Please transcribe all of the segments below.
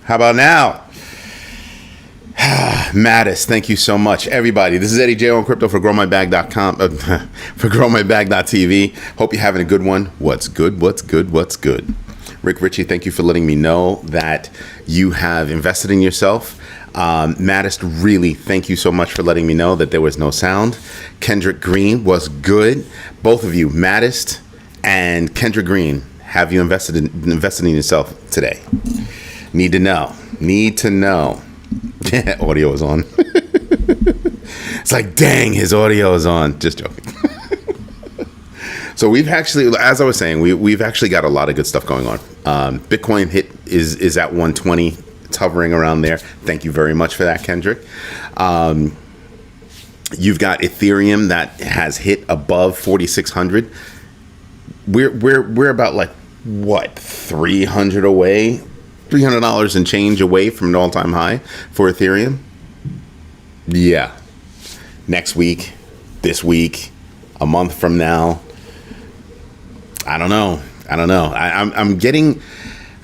How about now? Mattis, thank you so much. Everybody, this is Eddie J on crypto for growmybag.com, for growmybag.tv. Hope you're having a good one. What's good? What's good? What's good? Rick Ritchie, thank you for letting me know that you have invested in yourself. Mattis, really, thank you so much for letting me know that there was no sound. Kendrick Green was good. Both of you, Mattis and Kendrick Green, have you invested in yourself today? Need to know. Audio is on. It's like, dang, his audio is on. Just joking. So we've actually, as I was saying, we've actually got a lot of good stuff going on. Bitcoin is at 120. It's hovering around there. Thank you very much for that, Kendrick. You've got Ethereum that has hit above 4,600. We're about like what, $300 and change away from an all-time high for Ethereum. Yeah. Next week, this week, a month from now. I don't know. I'm getting,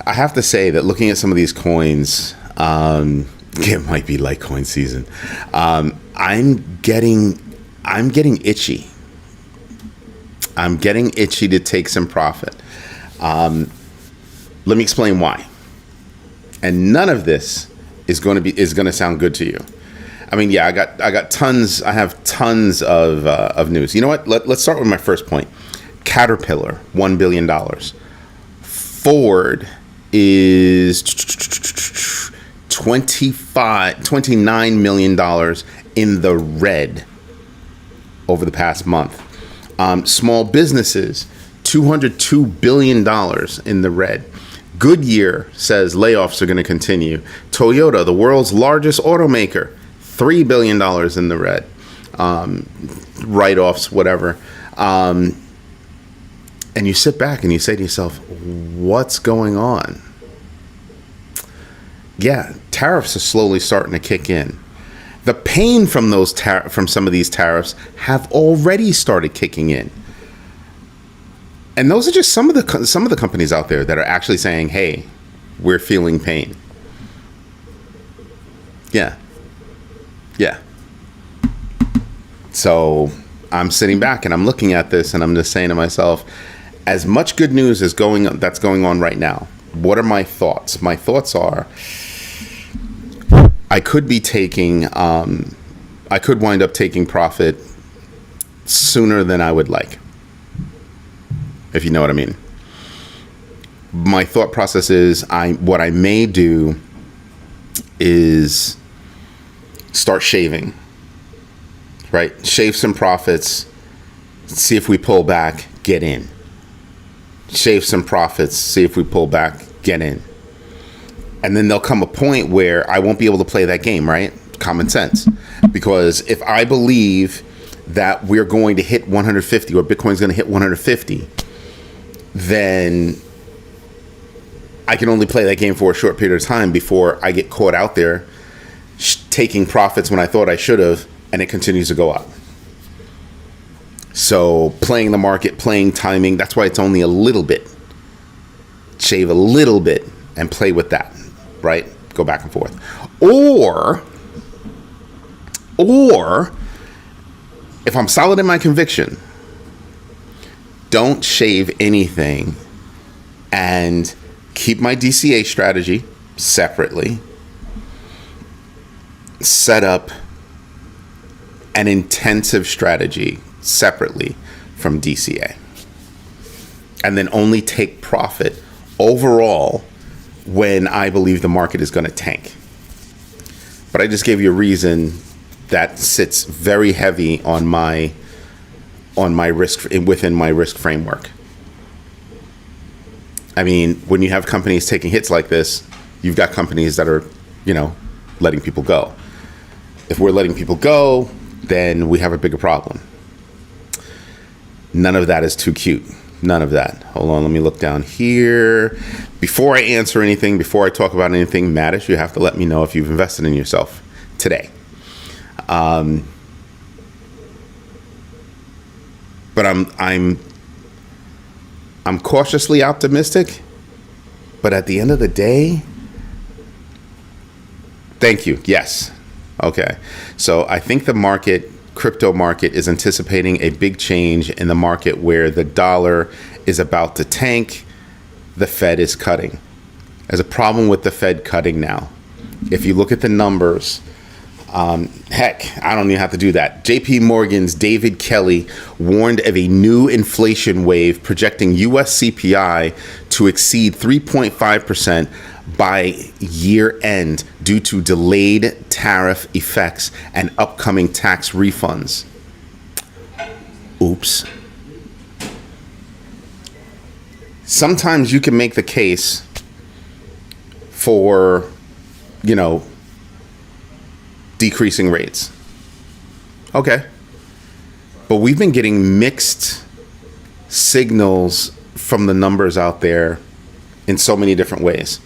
I have to say that looking at some of these coins, it might be Litecoin season. I'm getting itchy. I'm getting itchy to take some profit. Let me explain why. And none of this is going to sound good to you. I mean, yeah, I have tons of news. You know what? Let's start with my first point. Caterpillar, $1 billion. Ford is $29 million in the red over the past month. Small businesses, $202 billion in the red. Goodyear says layoffs are going to continue. Toyota, the world's largest automaker, $3 billion in the red. Write-offs, whatever. And you sit back and you say to yourself, what's going on? Yeah, tariffs are slowly starting to kick in. The pain from from some of these tariffs have already started kicking in. And those are just some of the companies out there that are actually saying, hey, we're feeling pain. Yeah. So I'm sitting back and I'm looking at this and I'm just saying to myself, as much good news as that's going on right now, what are my thoughts? My thoughts are, I could wind up taking profit sooner than I would like, if you know what I mean. My thought process is, what I may do is start shaving, right? Shave some profits, see if we pull back, get in. Shave some profits, see if we pull back, get in. And then there'll come a point where I won't be able to play that game, right? Common sense. Because if I believe that we're going to hit 150 or Bitcoin's going to hit 150, then I can only play that game for a short period of time before I get caught out there taking profits when I thought I should have, and it continues to go up. So playing the market, playing timing, that's why it's only a little bit. Shave a little bit and play with that, right? Go back and forth. Or if I'm solid in my conviction, don't shave anything and keep my DCA strategy separately. Set up an intensive strategy separately from DCA. And then only take profit overall when I believe the market is going to tank. But I just gave you a reason that sits very heavy on my risk, within my risk framework. I mean, when you have companies taking hits like this, you've got companies that are, letting people go. If we're letting people go, then we have a bigger problem. None of that is too cute. None of that. Hold on, let me look down here. Before I answer anything, before I talk about anything, Mattis, you have to let me know if you've invested in yourself today. But I'm cautiously optimistic. But at the end of the day, Thank you. Yes. Okay. So I think crypto market is anticipating a big change in the market where the dollar is about to tank. The Fed is cutting. There's a problem with the Fed cutting now. If you look at the numbers, heck, I don't even have to do that. JP Morgan's David Kelly warned of a new inflation wave, projecting US CPI to exceed 3.5% by year end due to delayed tariff effects and upcoming tax refunds. Oops. Sometimes you can make the case for, decreasing rates. Okay. But we've been getting mixed signals from the numbers out there in so many different ways.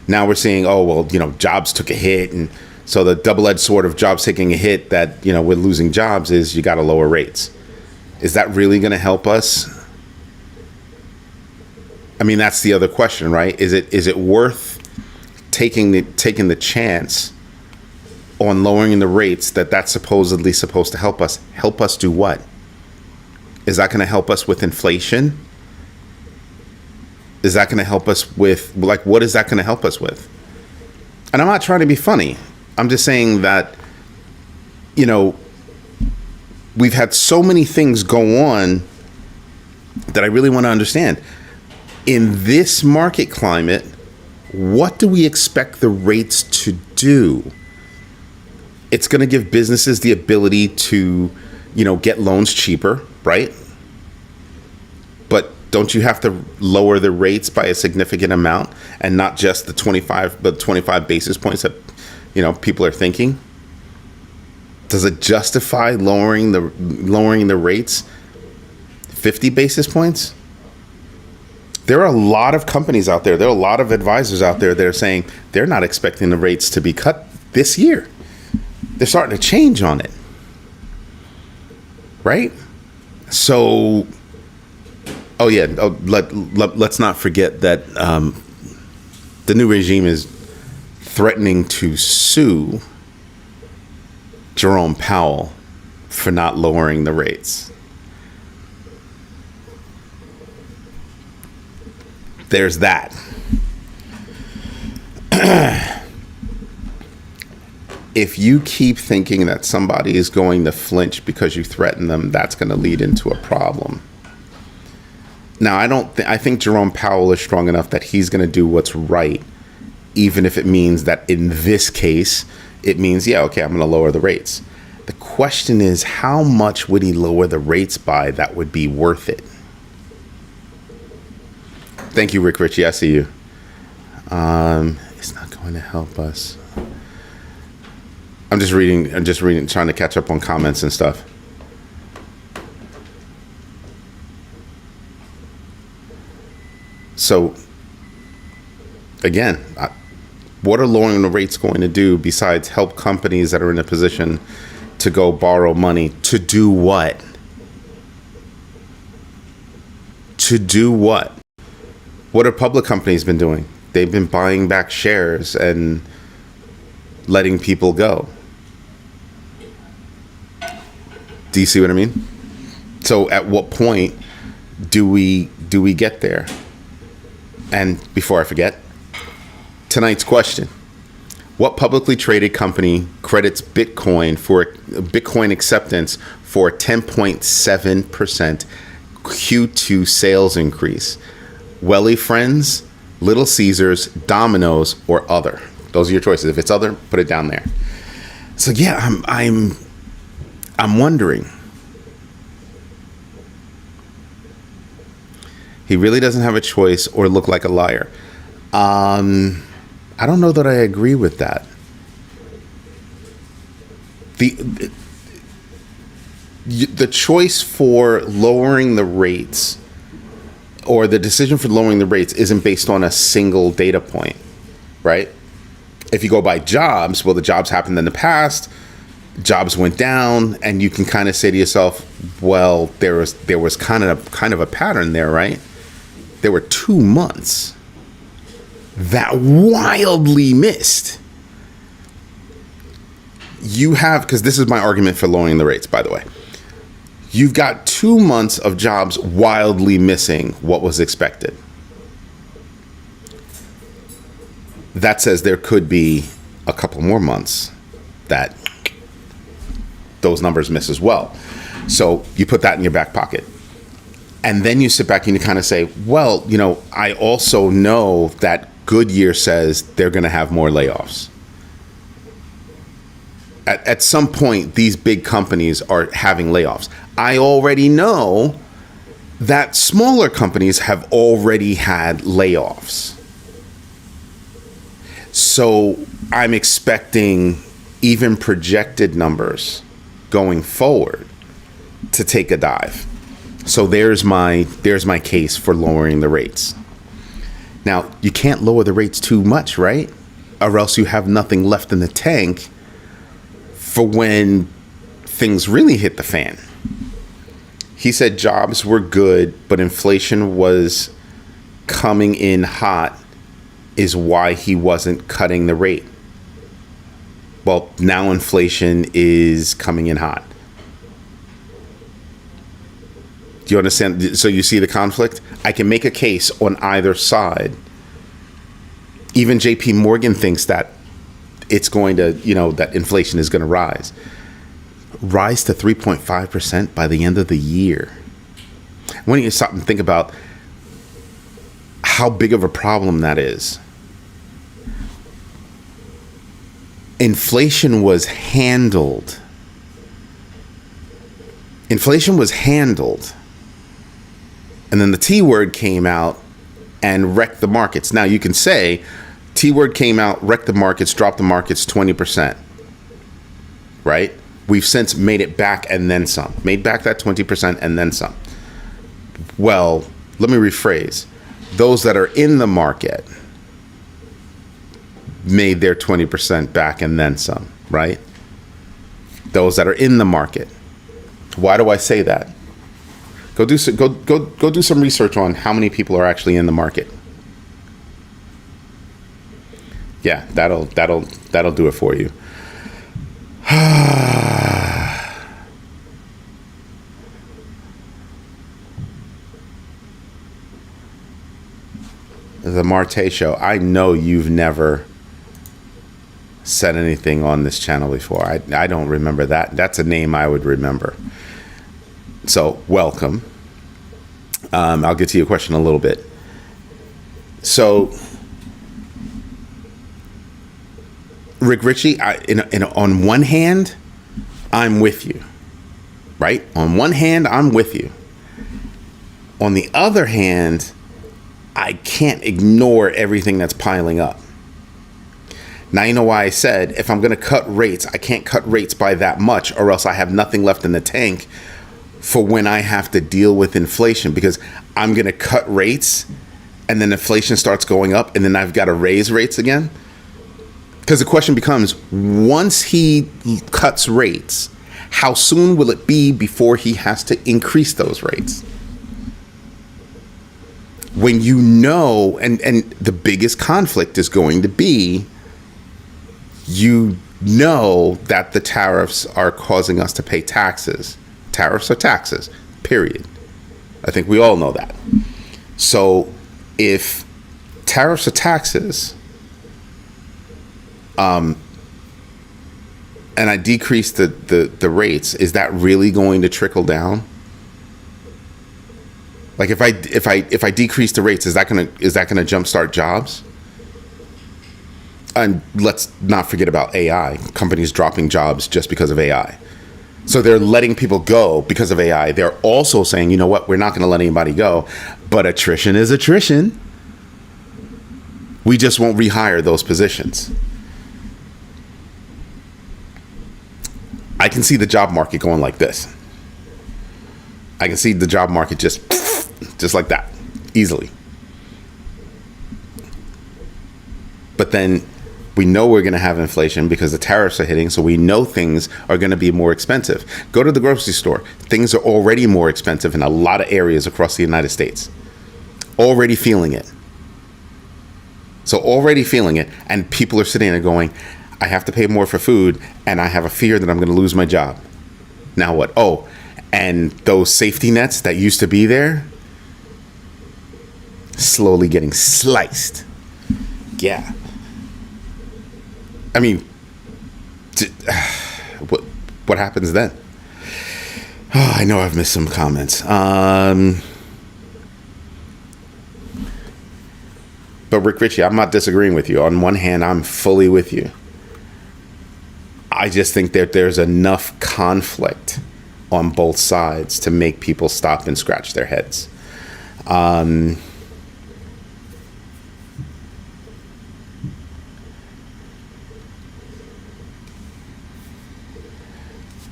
Now we're seeing, jobs took a hit. And so the double-edged sword of jobs taking a hit that, we're losing jobs is you got to lower rates. Is that really going to help us? I mean, that's the other question, right? Is it worth taking the chance on lowering the rates that's supposedly supposed to help us? Help us do what? Is that going to help us with inflation? Is that going to help us with, what is that going to help us with? And I'm not trying to be funny. I'm just saying that, we've had so many things go on that I really want to understand. In this market climate, what do we expect the rates to do? It's going to give businesses the ability to, get loans cheaper, right? But don't you have to lower the rates by a significant amount and not just the 25 basis points that, people are thinking? Does it justify lowering the rates 50 basis points? There are a lot of companies out there. There are a lot of advisors out there that are saying they're not expecting the rates to be cut this year. They're starting to change on it. Right? So, let's not forget that the new regime is threatening to sue Jerome Powell for not lowering the rates. There's that. If you keep thinking that somebody is going to flinch because you threaten them, that's going to lead into a problem. Now, I think Jerome Powell is strong enough that he's going to do what's right, even if it means that in this case, it means, I'm going to lower the rates. The question is, how much would he lower the rates by that would be worth it? Thank you, Rick Ritchie. I see you. It's not going to help us. I'm just reading, trying to catch up on comments and stuff. So, again, what are lowering the rates going to do besides help companies that are in a position to go borrow money? To do what? To do what? What have public companies been doing? They've been buying back shares and letting people go. Do you see what I mean? So at what point do we get there? And before I forget, tonight's question: what publicly traded company credits Bitcoin for Bitcoin acceptance for a 10.7% Q2 sales increase? Welly Friends, Little Caesars, Domino's, or other. Those are your choices. If it's other, put it down there. So yeah, I'm wondering. He really doesn't have a choice or look like a liar. I don't know that I agree with that. The choice for lowering the rates, or the decision for lowering the rates, isn't based on a single data point, right? If you go by jobs, well, the jobs happened in the past, jobs went down, and you can kind of say to yourself, well, there was kind of a pattern there, right? There were 2 months that wildly missed. you have, because this is my argument for lowering the rates, by the way. You've got 2 months of jobs wildly missing what was expected. That says there could be a couple more months that those numbers miss as well. So you put that in your back pocket. And then you sit back and you kind of say, well, you know, I also know that Goodyear says they're going to have more layoffs. At some point, these big companies are having layoffs. I already know that smaller companies have already had layoffs. So I'm expecting even projected numbers going forward to take a dive. So there's my case for lowering the rates. Now, you can't lower the rates too much, right? Or else you have nothing left in the tank for when things really hit the fan. He said jobs were good, but inflation was coming in hot is why he wasn't cutting the rate. Well, now inflation is coming in hot. Do you understand? So you see the conflict? I can make a case on either side. Even JP Morgan thinks that it's going to, you know, that inflation is going to rise to 3.5% by the end of the year. When you stop and think about how big of a problem that is. Inflation was handled. And then the T word came out and wrecked the markets. Now you can say T word came out, wrecked the markets, dropped the markets 20%. Right? We've since made it back and then some. Made back that 20% and then some. Well, let me rephrase. Those that are in the market made their 20% back and then some, right? Those that are in the market. Why do I say that? Go do some research on how many people are actually in the market. Yeah, that'll do it for you. The Marte Show. I know you've never said anything on this channel before. I don't remember that. That's a name I would remember. So, welcome. I'll get to your question a little bit. So, Rick Ritchie, on one hand, I'm with you. Right? On one hand, I'm with you. On the other hand, I can't ignore everything that's piling up. Now, you know why I said if I'm going to cut rates, I can't cut rates by that much or else I have nothing left in the tank for when I have to deal with inflation, because I'm going to cut rates and then inflation starts going up and then I've got to raise rates again. Because the question becomes, once he cuts rates, how soon will it be before he has to increase those rates? When you know, and the biggest conflict is going to be, you know that the tariffs are causing us to pay taxes. Tariffs are taxes, period. I think we all know that. So if tariffs are taxes, and I decrease the rates, is that really going to trickle down? Like if I decrease the rates, is that gonna jumpstart jobs? And let's not forget about AI. Companies dropping jobs just because of AI. So they're letting people go because of AI. They're also saying, you know what, we're not going to let anybody go, but attrition is attrition. We just won't rehire those positions. I can see the job market going like this. I can see the job market just like that, easily. But then we know we're going to have inflation because the tariffs are hitting, so we know things are going to be more expensive. Go to the grocery store. Things are already more expensive in a lot of areas across the United States. Already feeling it. So already feeling it, and people are sitting there going, I have to pay more for food, and I have a fear that I'm going to lose my job. Now what? Oh, and those safety nets that used to be there, slowly getting sliced. Yeah. I mean, what happens then? Oh, I know I've missed some comments. But Rick Ritchie, I'm not disagreeing with you. On one hand, I'm fully with you. I just think that there's enough conflict on both sides to make people stop and scratch their heads.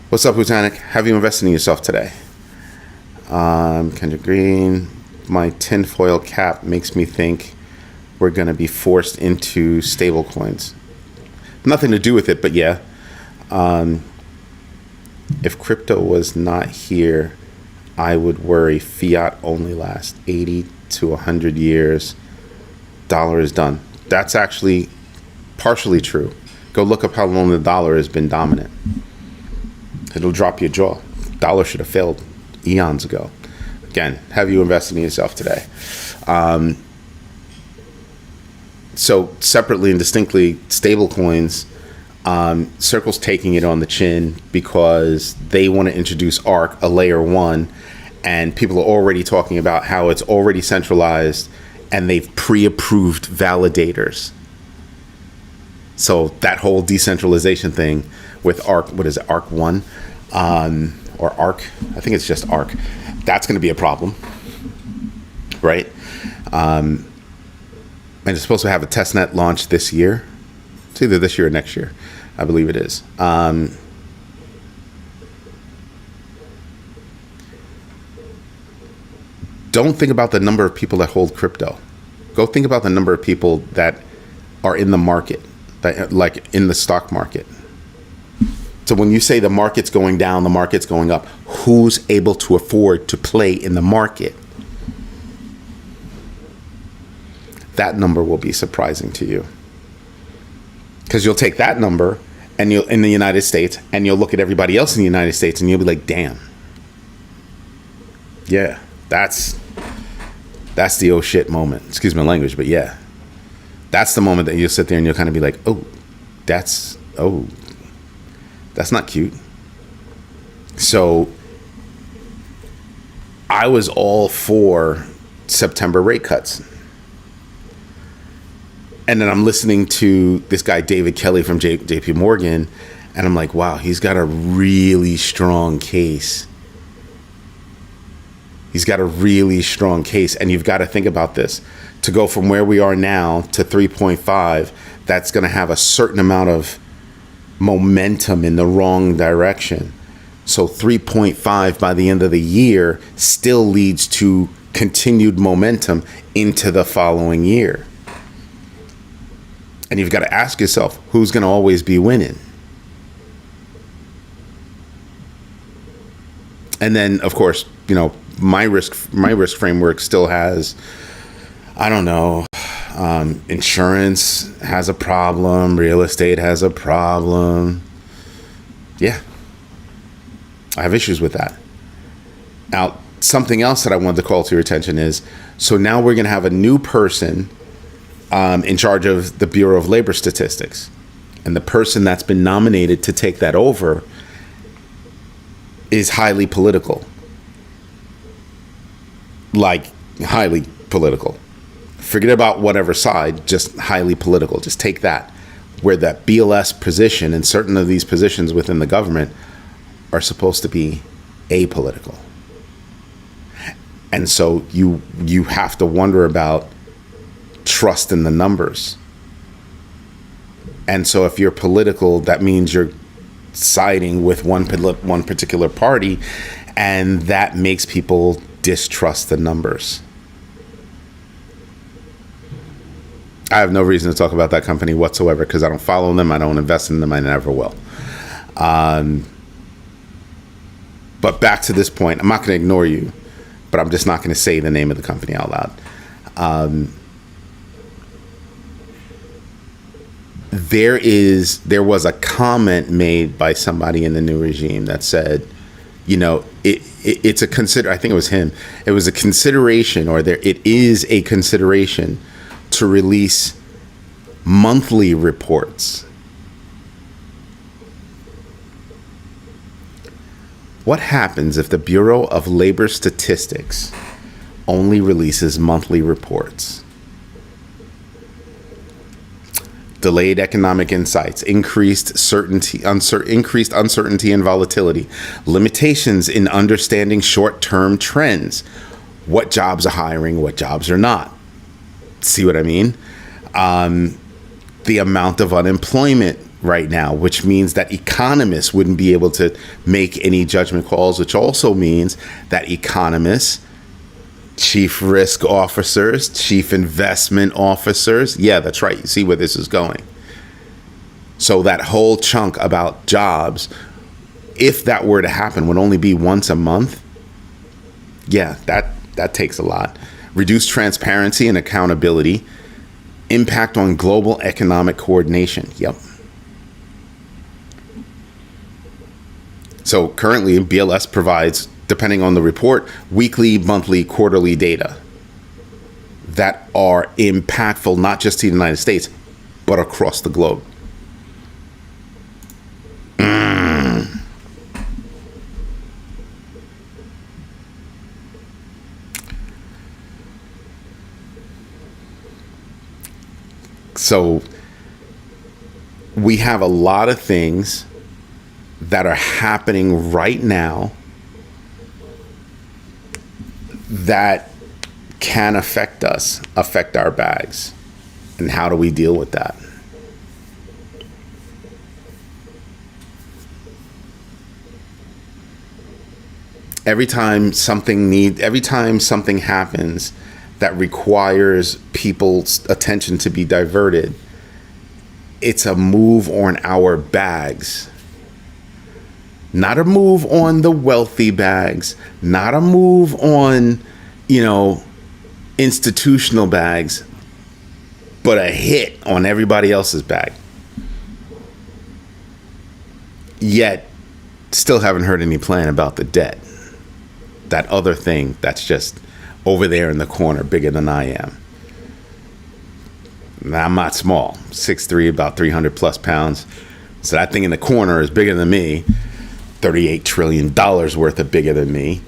What's up, Lieutenant? Have you invested in yourself today? Kendra Green, my tinfoil cap makes me think we're going to be forced into stable coins. Nothing to do with it, but yeah. If crypto was not here, I would worry fiat only lasts 80 to 100 years. Dollar is done. That's actually partially true. Go look up how long the dollar has been dominant. It'll drop your jaw. Dollar should have failed eons ago. Again, have you invested in yourself today? So separately and distinctly, stable coins, Circle's taking it on the chin because they want to introduce ARC, a layer one, and people are already talking about how it's already centralized and they've pre-approved validators. So that whole decentralization thing with ARC, what is it, ARC 1? Or ARC, I think it's just ARC. That's going to be a problem, right? And it's supposed to have a testnet launch this year. It's either this year or next year. I believe it is. Don't think about the number of people that hold crypto. Go think about the number of people that are in the market, that, like in the stock market. So when you say the market's going down, the market's going up, who's able to afford to play in the market? That number will be surprising to you. Because you'll take that number and you'll in the United States and you'll look at everybody else in the United States and you'll be like, damn. Yeah, that's the oh shit moment. Excuse my language, but yeah. That's the moment that you'll sit there and you'll kind of be like, that's not cute. So I was all for September rate cuts. And then I'm listening to this guy, David Kelly from JP Morgan, and I'm like, wow, he's got a really strong case. He's got a really strong case. And you've got to think about this. To go from where we are now to 3.5, that's going to have a certain amount of momentum in the wrong direction. So 3.5 by the end of the year still leads to continued momentum into the following year. And you've got to ask yourself, who's going to always be winning? And then, of course, you know, my risk framework still has, I don't know, insurance has a problem, real estate has a problem. Yeah, I have issues with that. Now, something else that I wanted to call to your attention is, so now we're going to have a new person in charge of the Bureau of Labor Statistics. And the person that's been nominated to take that over is highly political. Like, highly political. Forget about whatever side, just highly political. Just take that. Where that BLS position and certain of these positions within the government are supposed to be apolitical. And so you have to wonder about trust in the numbers. And so if you're political, that means you're siding with one particular party, and that makes people distrust the numbers. I have no reason to talk about that company whatsoever because I don't follow them, I don't invest in them, I never will. But back to this point, I'm not going to ignore you, but I'm just not going to say the name of the company out loud. there was a comment made by somebody in the new regime that said, it's a I think it was him. It was a consideration, or it is a consideration to release monthly reports. What happens if the Bureau of Labor Statistics only releases monthly reports? Delayed economic insights, increased uncertainty and volatility, limitations in understanding short-term trends. What jobs are hiring, what jobs are not. See what I mean? The amount of unemployment right now, which means that economists wouldn't be able to make any judgment calls, which also means that economists, chief risk officers, chief investment officers. Yeah, that's right. You see where this is going. So that whole chunk about jobs, if that were to happen, would only be once a month. Yeah, that takes a lot. Reduced transparency and accountability. Impact on global economic coordination. Yep. So currently, BLS provides, depending on the report, weekly, monthly, quarterly data that are impactful not just to the United States, but across the globe. So we have a lot of things that are happening right now that can affect us, affect our bags. And how do we deal with that? Every time something happens that requires people's attention to be diverted, it's a move on our bags. Not a move on the wealthy bags, not a move on, institutional bags, but a hit on everybody else's bag. Yet, still haven't heard any plan about the debt. That other thing that's just over there in the corner, bigger than I am. Now, I'm not small, 6'3", about 300 plus pounds. So that thing in the corner is bigger than me. $38 trillion worth of bigger than me.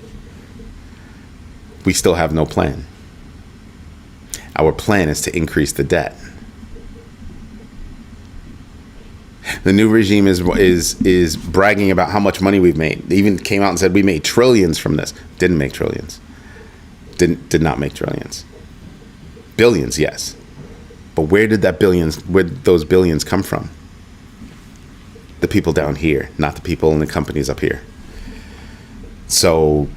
We still have no plan. Our plan is to increase the debt. The new regime is bragging about how much money we've made. They even came out and said we made trillions from this. Didn't make trillions. Did not make trillions. Billions, yes. But where did those billions come from? The people down here, not the people in the companies up here. So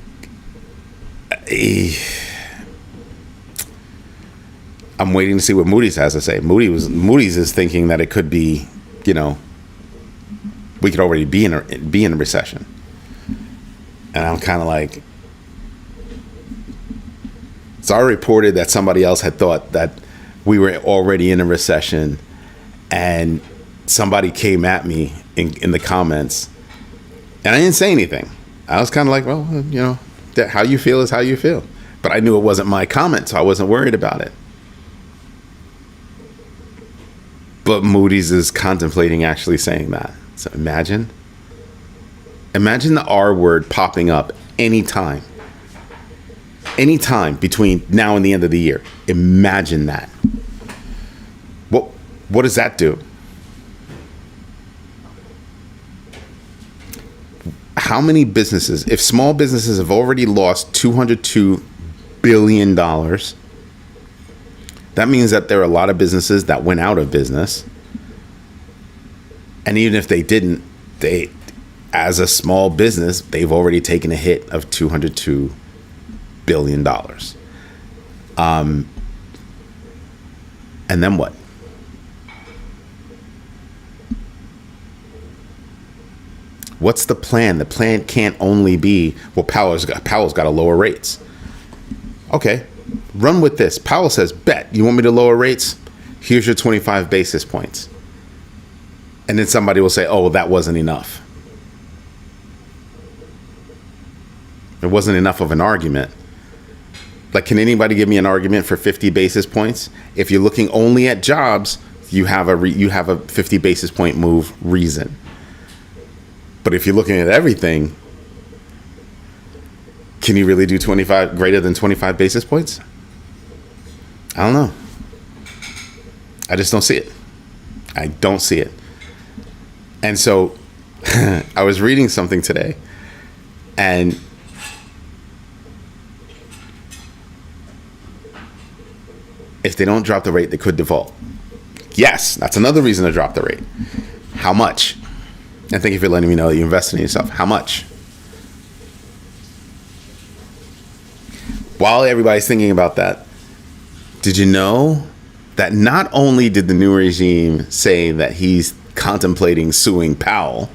I'm waiting to see what Moody's has to say. Moody's is thinking that it could be, we could already be in a recession. And I'm kind of like, so I reported that somebody else had thought that we were already in a recession, and somebody came at me in the comments, and I didn't say anything. I was kind of like, well, how you feel is how you feel. But I knew it wasn't my comment, so I wasn't worried about it. But Moody's is contemplating actually saying that. So imagine the R word popping up anytime between now and the end of the year. Imagine that. What does that do? How many businesses, if small businesses have already lost $202 billion, that means that there are a lot of businesses that went out of business. And even if they didn't, as a small business, they've already taken a hit of $202 billion. And then what? What's the plan? The plan can't only be, well, Powell's got to lower rates. Okay, run with this. Powell says, bet, you want me to lower rates? Here's your 25 basis points. And then somebody will say, oh, that wasn't enough. It wasn't enough of an argument. Like, can anybody give me an argument for 50 basis points? If you're looking only at jobs, you have a 50 basis point move reason. But if you're looking at everything, can you really do greater than 25 basis points? I don't know. I just don't see it. I don't see it. And so I was reading something today, and if they don't drop the rate, they could default. Yes, that's another reason to drop the rate. How much? And thank you for letting me know that you invested in yourself. How much? While everybody's thinking about that, did you know that not only did the new regime say that he's contemplating suing Powell,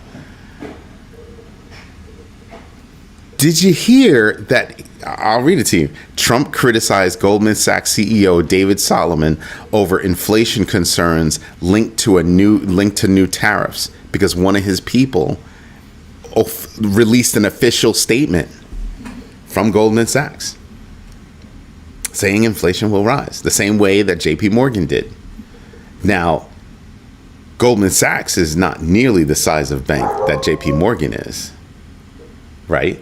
did you hear that? I'll read it to you. Trump criticized Goldman Sachs CEO David Solomon over inflation concerns linked to new tariffs because one of his people released an official statement from Goldman Sachs saying inflation will rise the same way that JP Morgan did. Now, Goldman Sachs is not nearly the size of bank that JP Morgan is, right?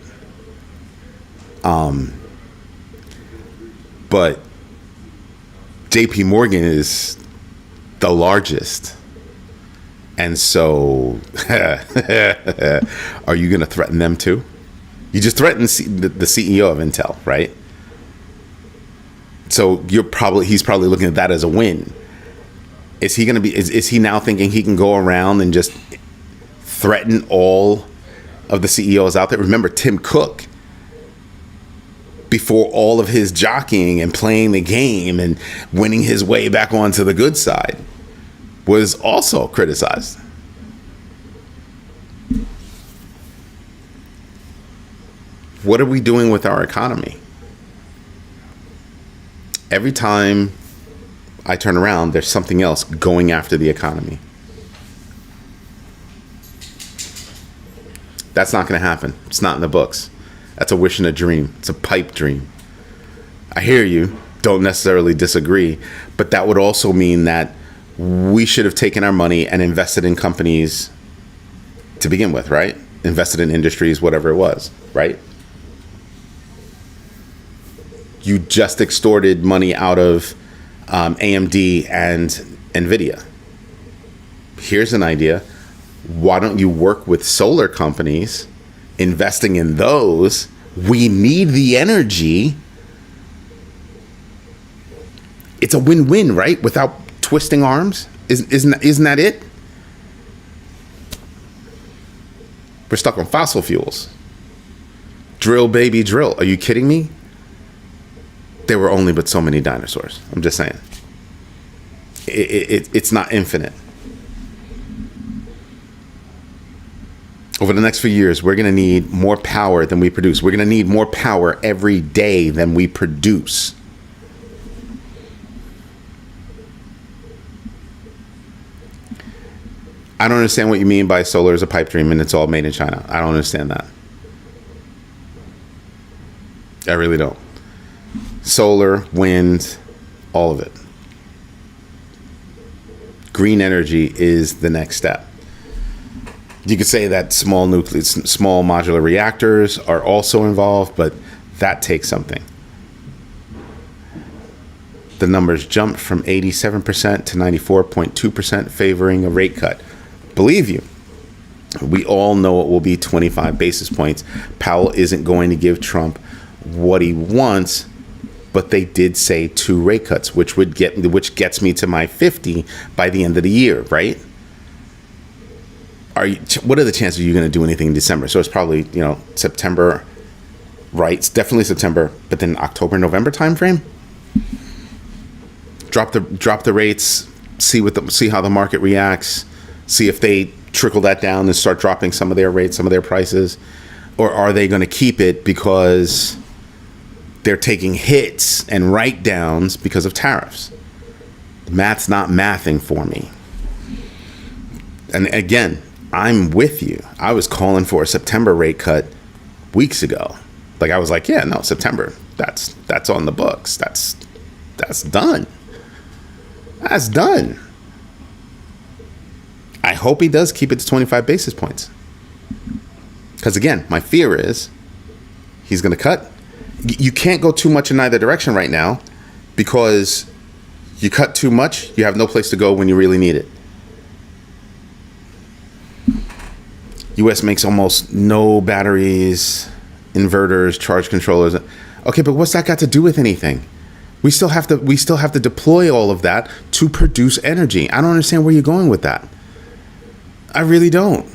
But JP Morgan is the largest. And so are you going to threaten them too? You just threatened the CEO of Intel, right? So he's probably looking at that as a win. Is he going to be, is he now thinking he can go around and just threaten all of the CEOs out there? Remember Tim Cook, before all of his jockeying and playing the game and winning his way back onto the good side, was also criticized. What are we doing with our economy? Every time I turn around, there's something else going after the economy. That's not going to happen. It's not in the books. That's a wish and a dream. It's a pipe dream. I hear you. Don't necessarily disagree. But that would also mean that we should have taken our money and invested in companies to begin with, right? Invested in industries, whatever it was, right? You just extorted money out of AMD and NVIDIA. Here's an idea. Why don't you work with solar companies, investing in those? We need the energy. It's a win-win, right? Without twisting arms. Isn't that it? We're stuck on fossil fuels. Drill, baby, drill. Are you kidding me? There were only but so many dinosaurs. I'm just saying. It's not infinite. Over the next few years, we're going to need more power than we produce. We're going to need more power every day than we produce. I don't understand what you mean by solar is a pipe dream and it's all made in China. I don't understand that. I really don't. Solar, wind, all of it. Green energy is the next step. You could say that small modular reactors are also involved, but that takes something. The numbers jumped from 87% to 94.2% favoring a rate cut. Believe you, we all know it will be 25 basis points. Powell isn't going to give Trump what he wants, but they did say 2 rate cuts, which gets me to my 50 by the end of the year, right? What are the chances you're going to do anything in December? So it's probably, September, right? It's definitely September, but then October, November timeframe. Drop the rates, see how the market reacts, see if they trickle that down and start dropping some of their rates, some of their prices, or are they going to keep it because they're taking hits and write downs because of tariffs? Math's not mathing for me. And again, I'm with you. I was calling for a September rate cut weeks ago. Like I was like, yeah, no, September. That's on the books. That's done. That's done. I hope he does keep it to 25 basis points. Because again, my fear is he's going to cut. You can't go too much in either direction right now, because you cut too much, you have no place to go when you really need it. US makes almost no batteries, inverters, charge controllers. Okay, but what's that got to do with anything? We still have to deploy all of that to produce energy. I don't understand where you're going with that. I really don't.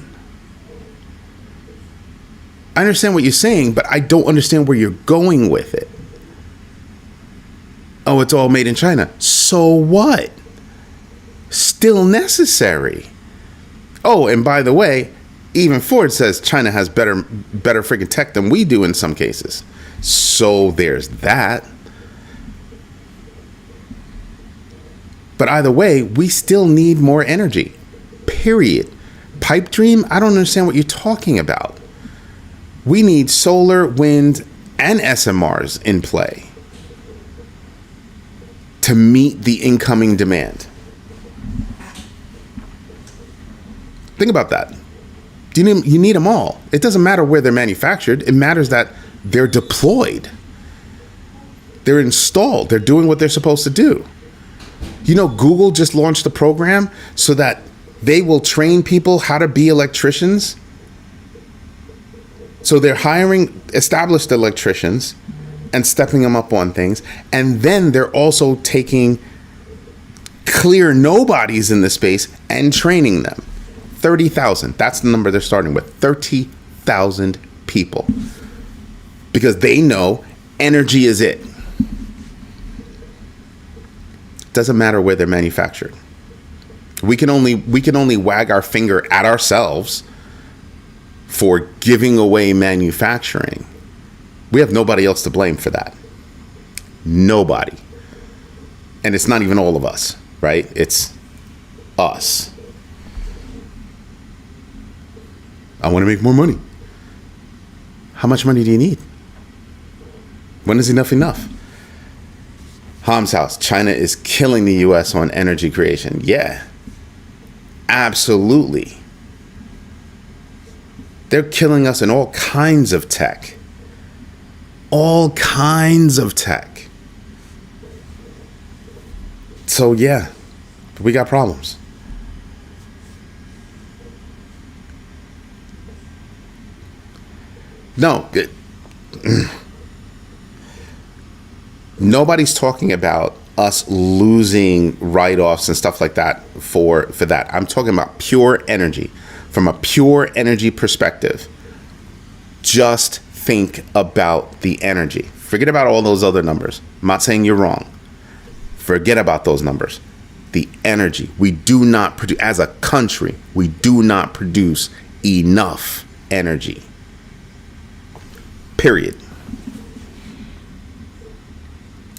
I understand what you're saying, but I don't understand where you're going with it. Oh, it's all made in China. So what? Still necessary. Oh, and by the way, even Ford says China has better freaking tech than we do in some cases. So there's that. But either way, we still need more energy. Period. Pipe dream? I don't understand what you're talking about. We need solar, wind, and SMRs in play to meet the incoming demand. Think about that. You need them all. It doesn't matter where they're manufactured. It matters that they're deployed. They're installed. They're doing what they're supposed to do. You know, Google just launched a program so that they will train people how to be electricians. So they're hiring established electricians and stepping them up on things. And then they're also taking clear nobodies in the space and training them. 30,000. That's the number they're starting with. 30,000 people. Because they know energy is it. Doesn't matter where they're manufactured. We can only wag our finger at ourselves for giving away manufacturing. We have nobody else to blame for that. Nobody. And it's not even all of us, right? It's us. I want to make more money. How much money do you need? When is enough enough? Ham's house. China is killing the US on energy creation. Yeah. Absolutely. They're killing us in all kinds of tech. All kinds of tech. So yeah, we got problems. No, nobody's talking about us losing write-offs and stuff like that for that. I'm talking about pure energy. From a pure energy perspective, just think about the energy. Forget about all those other numbers. I'm not saying you're wrong. Forget about those numbers. The energy. We do not produce, as a country, we do not produce enough energy. Period.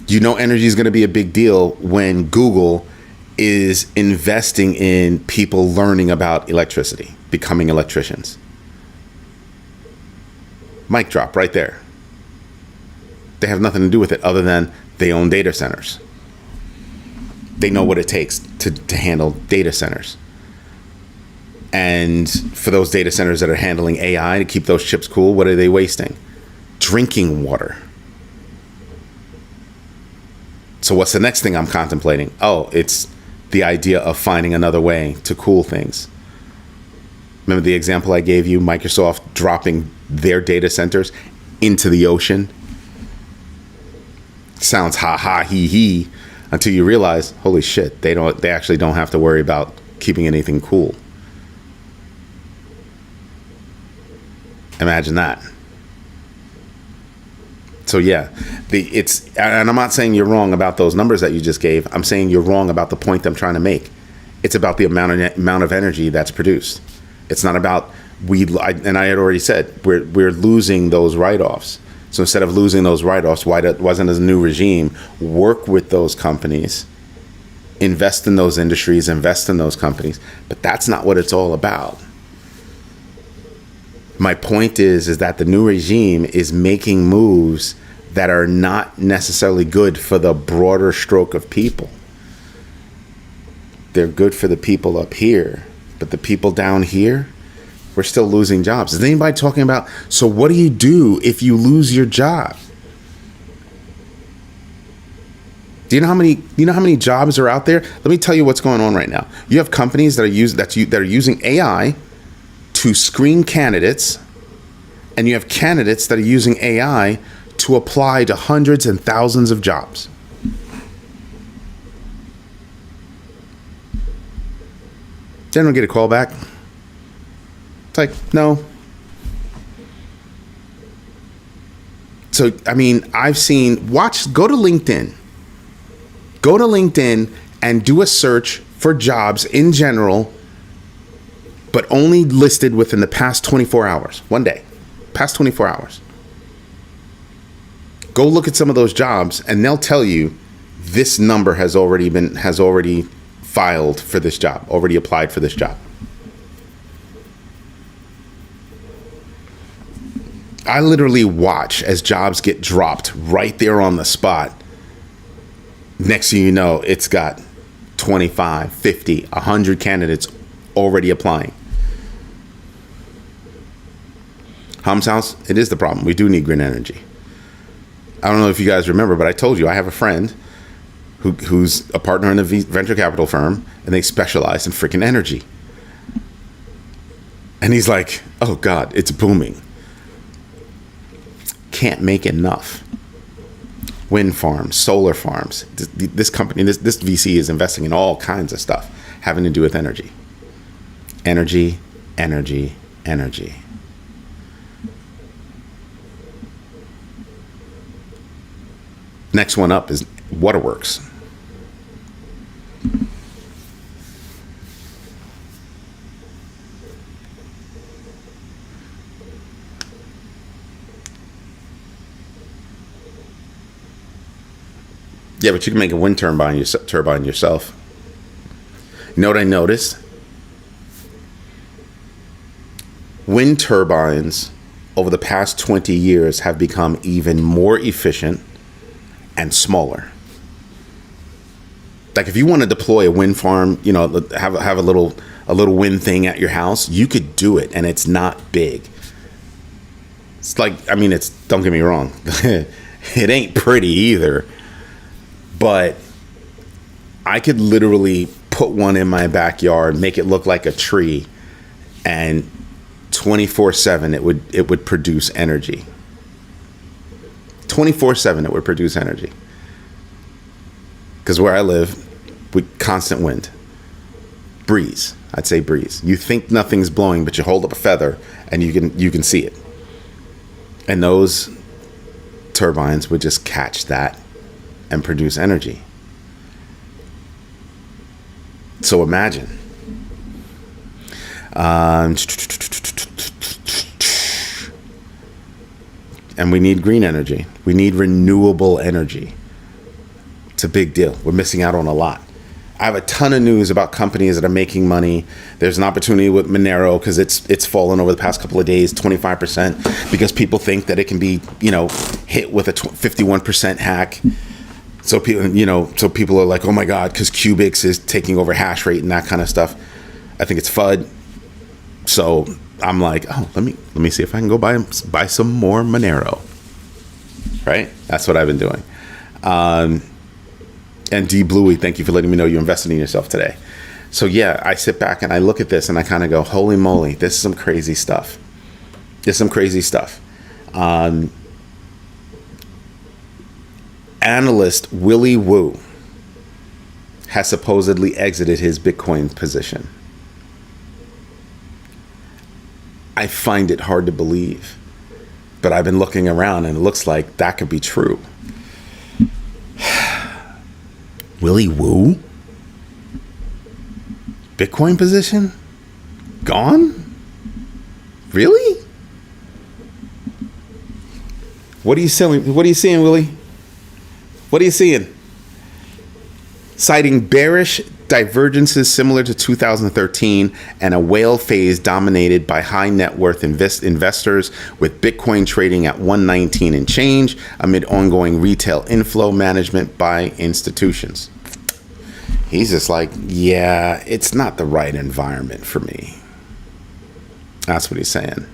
You know energy is going to be a big deal when Google is investing in people learning about electricity, becoming electricians. Mic drop right there. They have nothing to do with it other than they own data centers. They know what it takes to handle data centers. And for those data centers that are handling AI to keep those chips cool, what are they wasting? Drinking water. So what's the next thing I'm contemplating? Oh, it's the idea of finding another way to cool things. Remember the example I gave you, Microsoft dropping their data centers into the ocean? Sounds ha ha he he until you realize, holy shit, they actually don't have to worry about keeping anything cool. Imagine that. So yeah, and I'm not saying you're wrong about those numbers that you just gave. I'm saying you're wrong about the point I'm trying to make. It's about the amount of energy that's produced. It's not about and I had already said we're losing those write-offs. So instead of losing those write-offs, why wasn't a new regime work with those companies invest in those industries, invest in those companies. But that's not what it's all about. My point is that the new regime is making moves that are not necessarily good for the broader stroke of people. They're good for the people up here, but the people down here, we're still losing jobs. Is anybody talking about, so what do you do if you lose your job? Do you know how many jobs are out there? Let me tell you what's going on right now. You have companies that are using AI to screen candidates, and you have candidates that are using AI to apply to hundreds and thousands of jobs. They don't get a call back. It's like, no. So, I mean, go to LinkedIn. Go to LinkedIn and do a search for jobs in general, but only listed within the past 24 hours, one day, past 24 hours. Go look at some of those jobs and they'll tell you this number has already filed for this job, already applied for this job. I literally watch as jobs get dropped right there on the spot. Next thing you know, it's got 25, 50, 100 candidates already applying. Hum's House, it is the problem. We do need green energy. I don't know if you guys remember, but I told you I have a friend who's a partner in a venture capital firm, and they specialize in freaking energy. And he's like, oh God, it's booming. Can't make enough. Wind farms, solar farms. This company, this VC is investing in all kinds of stuff having to do with energy. Energy, energy, energy. Next one up is waterworks. Yeah, but you can make a wind turbine yourself. You know what I noticed? Wind turbines over the past 20 years have become even more efficient and smaller. Like if you want to deploy a wind farm, have a little wind thing at your house, you could do it, and it's not big. It's like, don't get me wrong, it ain't pretty either. But I could literally put one in my backyard, make it look like a tree, and 24/7 it would produce energy. 24/7 it would produce energy. Because where I live, we constant wind, breeze. I'd say breeze. You think nothing's blowing, but you hold up a feather and you can see it. And those turbines would just catch that and produce energy. So imagine. And we need green energy. We need renewable energy. It's a big deal. We're missing out on a lot. I have a ton of news about companies that are making money. There's an opportunity with Monero because it's fallen over the past couple of days, 25%, because people think that it can be, hit with a 51% hack. So people are like, oh my God, because Cubics is taking over hash rate and that kind of stuff. I think it's FUD. So I'm like, oh, let me see if I can go buy some more Monero. Right? That's what I've been doing. And D Bluey, thank you for letting me know you invested in yourself today. So yeah, I sit back and I look at this and I kind of go, holy moly, this is some crazy stuff. Analyst Willy Woo has supposedly exited his Bitcoin position. I find it hard to believe, but I've been looking around and it looks like that could be true. Willy Woo? Bitcoin position? Gone? Really? What are you selling? What are you seeing, Willie? What are you seeing? citing bearish divergences similar to 2013 and a whale phase dominated by high net worth investors, with Bitcoin trading at 119 and change amid ongoing retail inflow management by institutions. He's just like, yeah, it's not the right environment for me. That's what he's saying.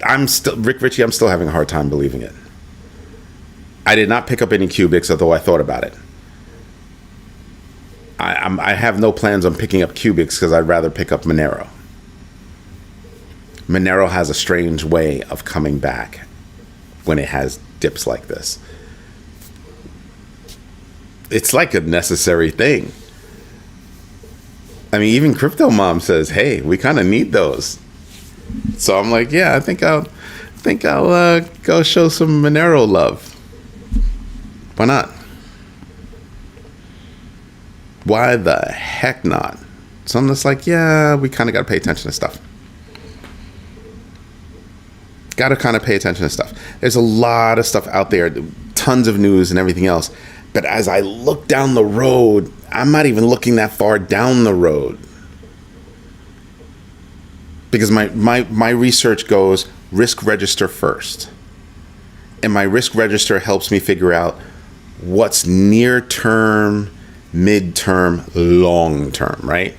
I'm still, Rick Ritchie, I'm still having a hard time believing it. I did not pick up any cubics, although I thought about it. I have no plans on picking up cubics because I'd rather pick up Monero. Monero has a strange way of coming back when it has dips like this. It's like a necessary thing. I mean, even Crypto Mom says, hey, we kind of need those. So I'm like, yeah, I think I'll go show some Monero love. Why not? Why the heck not? So I'm just like, yeah, we kind of got to pay attention to stuff. Got to kind of pay attention to stuff. There's a lot of stuff out there, tons of news and everything else. But as I look down the road, I'm not even looking that far down the road. Because my research goes risk register first. And my risk register helps me figure out what's near term, mid-term, long-term, right?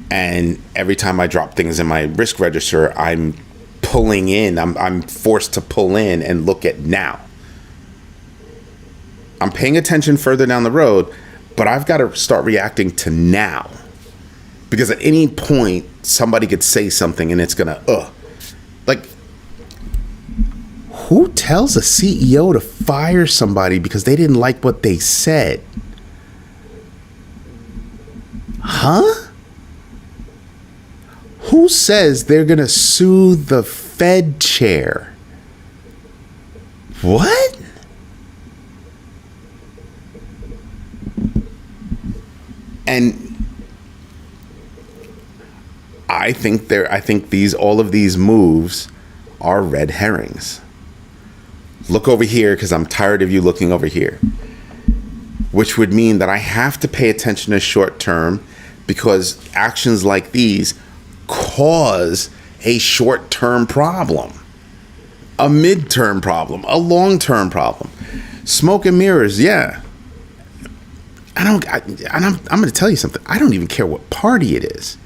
And every time I drop things in my risk register, I'm pulling in, I'm forced to pull in and look at now. I'm paying attention further down the road, but I've got to start reacting to now. Because at any point, somebody could say something and it's going to, like, who tells a CEO to fire somebody because they didn't like what they said? Huh? Who says they're going to sue the Fed chair? What? And I think all of these moves are red herrings. Look over here because I'm tired of you looking over here. Which would mean that I have to pay attention to short term because actions like these cause a short term problem, a mid-term problem, a long-term problem. Smoke and mirrors, yeah. I'm going to tell you something. I don't even care what party it is.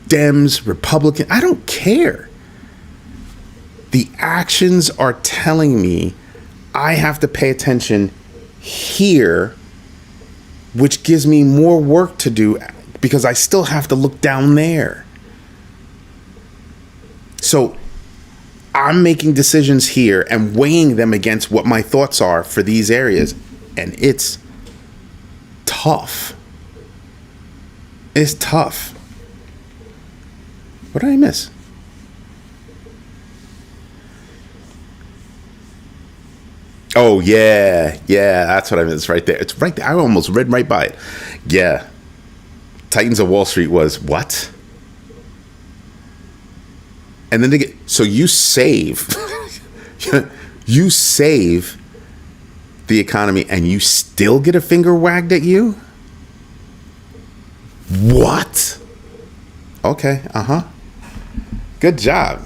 Dems, Republican, I don't care. The actions are telling me I have to pay attention here, which gives me more work to do because I still have to look down there. So I'm making decisions here and weighing them against what my thoughts are for these areas, and it's tough. It's tough. What did I miss? Oh, yeah, that's what I missed right there. It's right there. I almost read right by it. Yeah. Titans of Wall Street was what? And then so you save, you save the economy and you still get a finger wagged at you? What? Okay, Good job.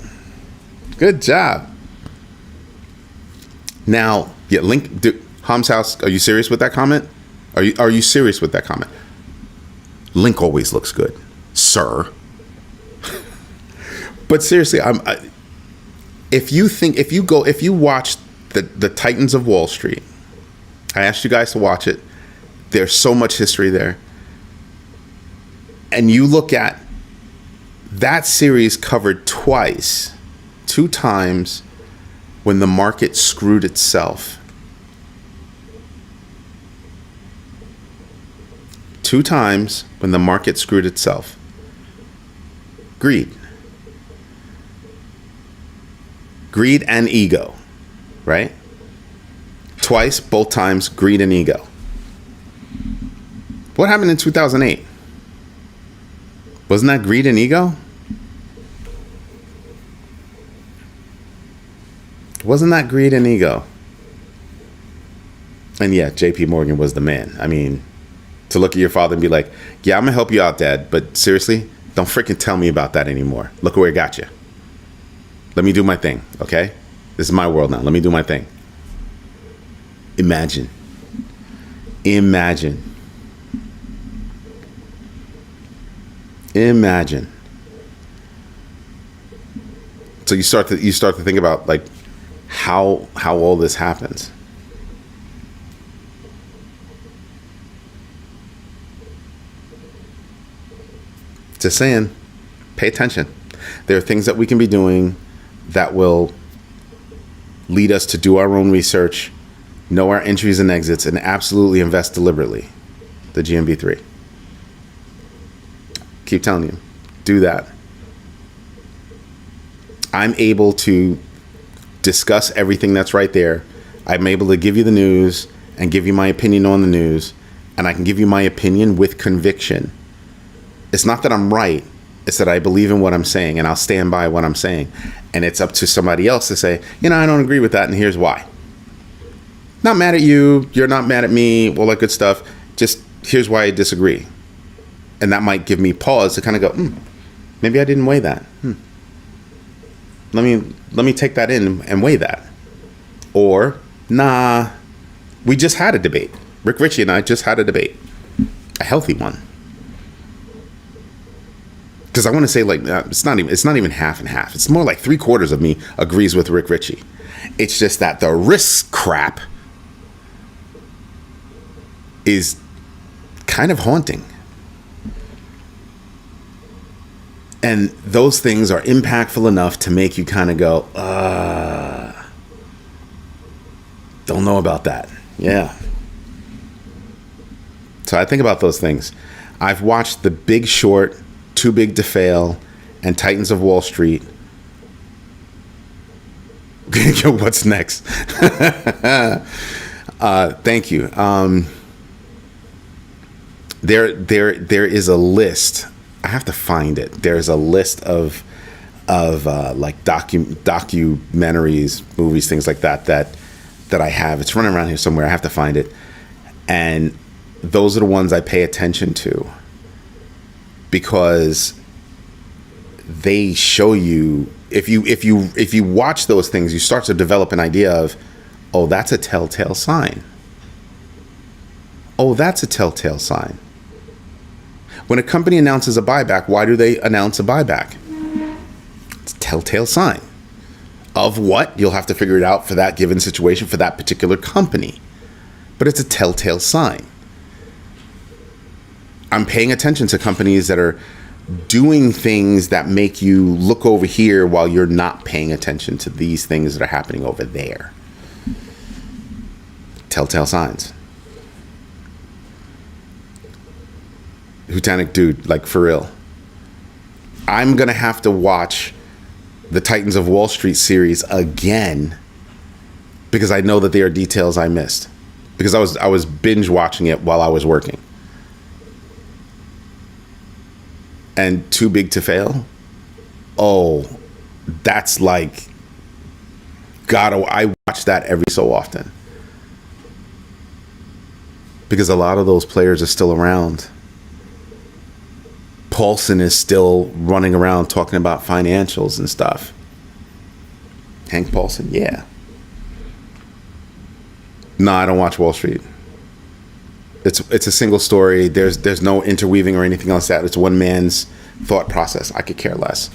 Good job. Now, yeah, Ham's house, are you serious with that comment? Are you serious with that comment? Link always looks good, sir. But seriously, if you watch the Titans of Wall Street, I asked you guys to watch it. There's so much history there. And you look at that series covered two times when the market screwed itself. 2 times when the market screwed itself. Greed and ego, right? Twice, both times, greed and ego. What happened in 2008? Wasn't that greed and ego? Wasn't that greed and ego? And yeah, JP Morgan was the man. I mean, to look at your father and be like, yeah, I'm going to help you out, Dad. But seriously, don't freaking tell me about that anymore. Look where it got you. Let me do my thing, okay? This is my world now. Let me do my thing. Imagine. Imagine. Imagine. So you start to think about like how all this happens. Just saying, pay attention. There are things that we can be doing that will lead us to do our own research, know our entries and exits, and absolutely invest deliberately. The GMB3. Keep telling you, do that. I'm able to discuss everything that's right there. I'm able to give you the news and give you my opinion on the news, and I can give you my opinion with conviction. It's not that I'm right. It's that I believe in what I'm saying, and I'll stand by what I'm saying. And it's up to somebody else to say, I don't agree with that, and here's why. Not mad at you. You're not mad at me. All that good stuff. Just here's why I disagree. And that might give me pause to kind of go, maybe I didn't weigh that. Let me take that in and weigh that. Or, nah, we just had a debate. Rick Ritchie and I just had a debate. A healthy one. Because I want to say it's not even half and half. It's more like 3/4 of me agrees with Rick Ritchie. It's just that the risk crap is kind of haunting. And those things are impactful enough to make you kind of go, don't know about that. Yeah. So I think about those things. I've watched The Big Short, Too Big to Fail, and Titans of Wall Street. Yo, what's next? Thank you. There is a list. I have to find it. There's a list of like documentaries, movies, things like that I have. It's running around here somewhere. I have to find it. And those are the ones I pay attention to, because they show you, if you watch those things, you start to develop an idea of, oh, that's a telltale sign. Oh, that's a telltale sign. When a company announces a buyback, why do they announce a buyback? It's a telltale sign. Of what? You'll have to figure it out for that given situation, for that particular company. But it's a telltale sign. I'm paying attention to companies that are doing things that make you look over here while you're not paying attention to these things that are happening over there. Telltale signs. Houtanic dude, like for real. I'm going to have to watch the Titans of Wall Street series again, because I know that there are details I missed, because I was binge watching it while I was working. And Too Big to Fail. Oh, that's like, God, I watch that every so often, because a lot of those players are still around. Paulson is still running around talking about financials and stuff. Hank Paulson, yeah. No, I don't watch Wall Street. It's a single story. There's no interweaving or anything else. That it's one man's thought process. I could care less.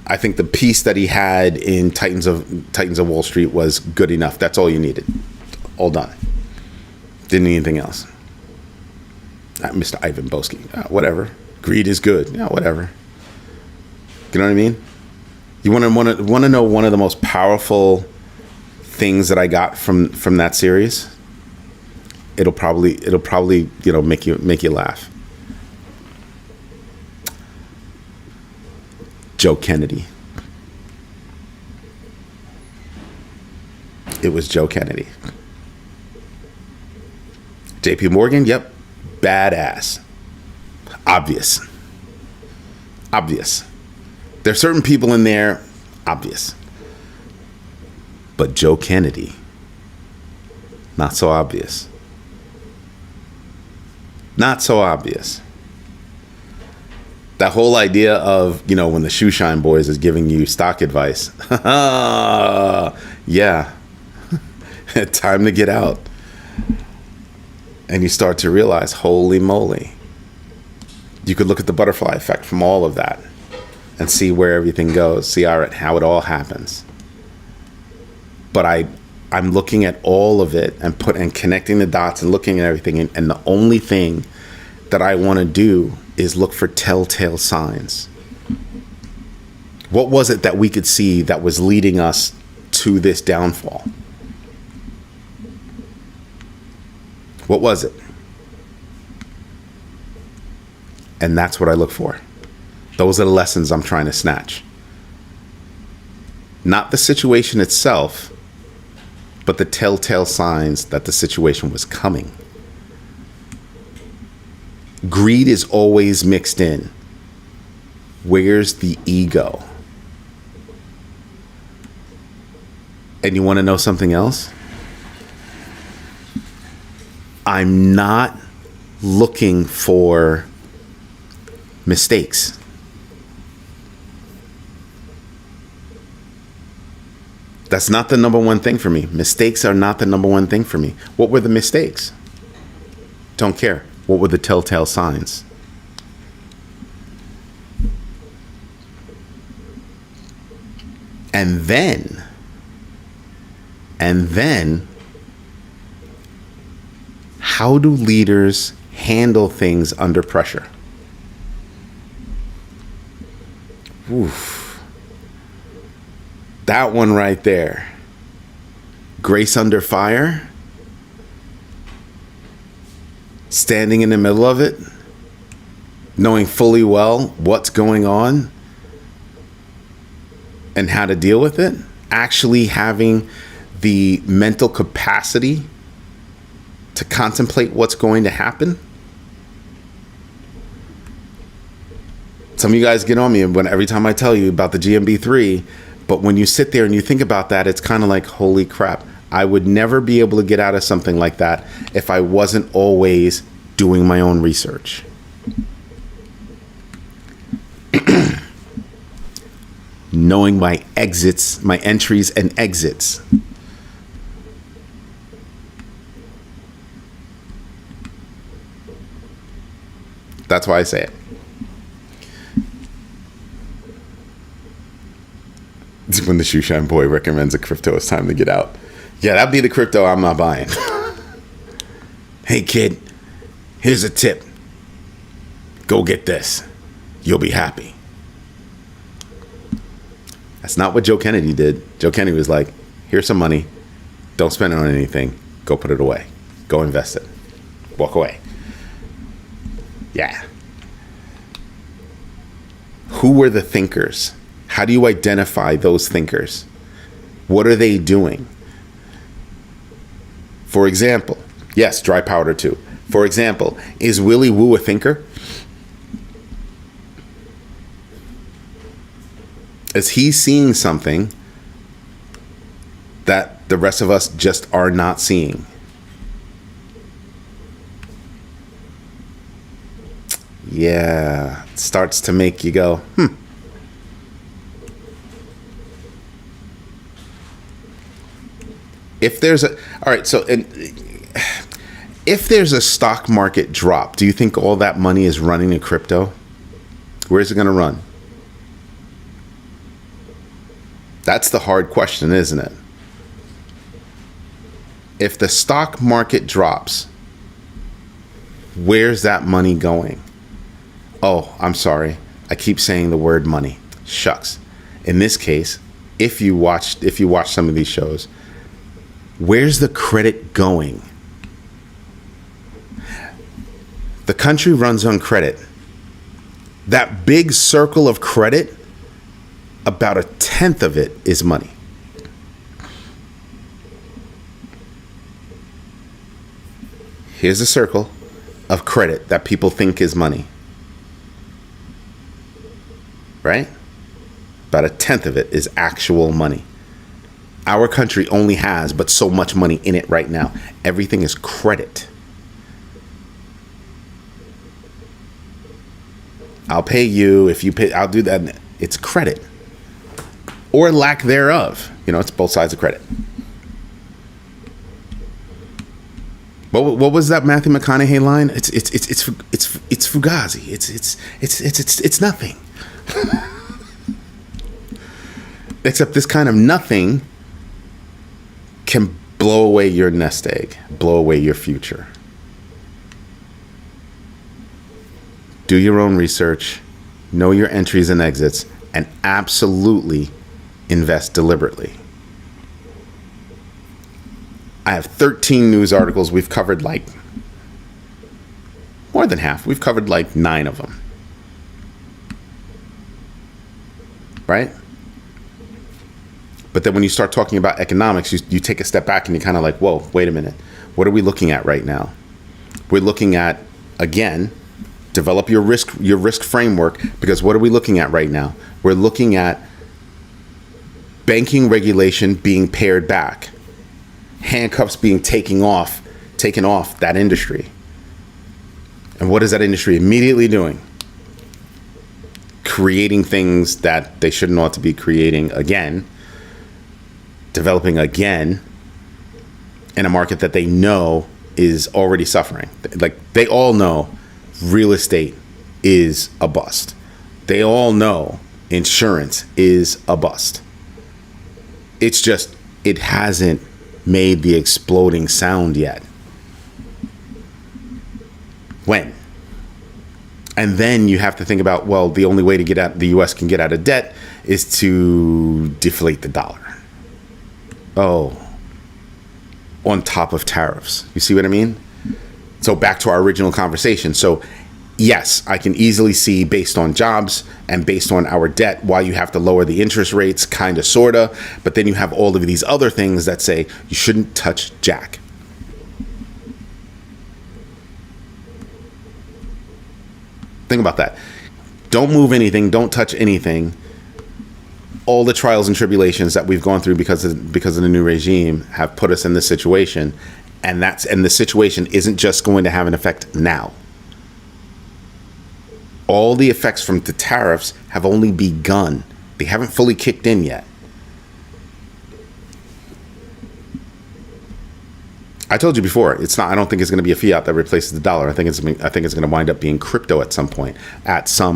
I think the piece that he had in Titans of Wall Street was good enough. That's all you needed. All done. Didn't need anything else. Mr. Ivan Boesky, whatever. Greed is good. Yeah, whatever. You know what I mean? You want to know one of the most powerful things that I got from that series? It'll probably make you laugh. Joe Kennedy. It was Joe Kennedy. JP Morgan, yep. Badass. Obvious. There's certain people in there, obvious. But Joe Kennedy, not so obvious. Not so obvious. That whole idea of, when the Shoe Shine Boys is giving you stock advice. Yeah. Time to get out. And you start to realize, holy moly. You could look at the butterfly effect from all of that and see where everything goes, see how it all happens. But I'm looking at all of it and connecting the dots and looking at everything. And the only thing that I want to do is look for telltale signs. What was it that we could see that was leading us to this downfall? What was it? And that's what I look for. Those are the lessons I'm trying to snatch. Not the situation itself, but the telltale signs that the situation was coming. Greed is always mixed in. Where's the ego? And you want to know something else? I'm not looking for mistakes. That's not the number one thing for me. Mistakes are not the number one thing for me. What were the mistakes? Don't care. What were the telltale signs? And then, how do leaders handle things under pressure? Oof. That one right there. Grace under fire. Standing in the middle of it. Knowing fully well what's going on and how to deal with it. Actually having the mental capacity to contemplate what's going to happen. Some of you guys get on me every time I tell you about the GMB3, but when you sit there and you think about that, it's kind of like, holy crap, I would never be able to get out of something like that if I wasn't always doing my own research. Knowing my exits, my entries and exits. That's why I say it. When the Shoe Shine Boy recommends a crypto, it's time to get out. Yeah, that'd be the crypto I'm not buying. Hey kid, here's a tip. Go get this. You'll be happy. That's not what Joe Kennedy did. Joe Kennedy was like, here's some money. Don't spend it on anything. Go put it away. Go invest it. Walk away. Yeah. Who were the thinkers? How do you identify those thinkers? What are they doing? For example, yes, dry powder too. For example, is Willy Woo a thinker? Is he seeing something that the rest of us just are not seeing? Yeah, it starts to make you go, If there's if there's a stock market drop, do you think all that money is running in crypto? Where's it going to run? That's the hard question, isn't it? If the stock market drops, where's that money going? Oh, I'm sorry. I keep saying the word money. Shucks. In this case, if you watch some of these shows, where's the credit going? The country runs on credit. That big circle of credit, about 1/10 of it is money. Here's a circle of credit that people think is money. Right? About 1/10 of it is actual money. Our country only has but so much money in it right now. Everything is credit. I'll pay you if you pay. I'll do that. It's credit or lack thereof. It's both sides of credit. What was that Matthew McConaughey line? It's fugazi. It's nothing. Except this kind of nothing can blow away your nest egg, blow away your future. Do your own research, know your entries and exits, and absolutely invest deliberately. I have 13 news articles. We've covered more than half. We've covered 9 of them. Right? But then when you start talking about economics, you take a step back and you're kind of whoa, wait a minute. What are we looking at right now? We're looking at, again, develop your risk framework, because what are we looking at right now? We're looking at banking regulation being pared back, handcuffs being taken off that industry. And what is that industry immediately doing? Creating things that they shouldn't ought to be creating again, developing again in a market that they know is already suffering. They all know real estate is a bust. They all know insurance is a bust. It's just, it hasn't made the exploding sound yet. When? And then you have to think about, well, the only way to get out, the U.S. can get out of debt is to deflate the dollar. Oh, on top of tariffs. You see what I mean? So back to our original conversation. So yes, I can easily see, based on jobs and based on our debt, why you have to lower the interest rates, kind of, sort of. But then you have all of these other things that say you shouldn't touch jack. Think about that. Don't move anything. Don't touch anything. All the trials and tribulations that we've gone through because of the new regime have put us in this situation. And the situation isn't just going to have an effect now. All the effects from the tariffs have only begun. They haven't fully kicked in yet. I told you before, I don't think it's going to be a fiat that replaces the dollar. I think it's going to wind up being crypto at some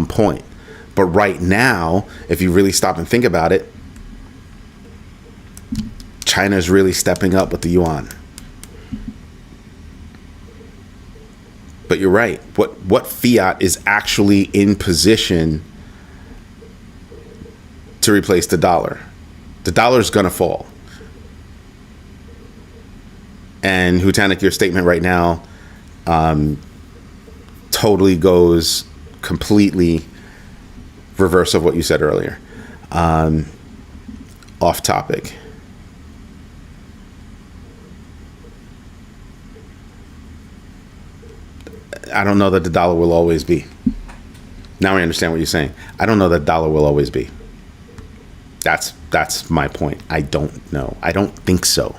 point. But right now, if you really stop and think about it, China's really stepping up with the yuan. But you're right. What fiat is actually in position to replace the dollar? The dollar's going to fall. And Hutanik, your statement right now totally goes completely reverse of what you said earlier. Off topic. I don't know that the dollar will always be. Now I understand what you're saying. I don't know that dollar will always be. That's my point. I don't know. I don't think so.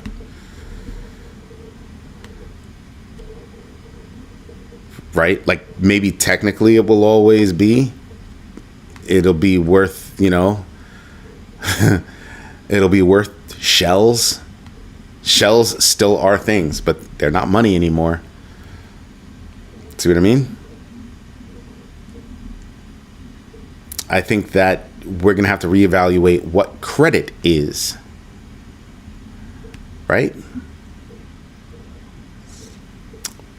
Right? Maybe technically it will always be. It'll be worth, it'll be worth shells. Shells still are things, but they're not money anymore. See what I mean? I think that we're going to have to reevaluate what credit is. Right?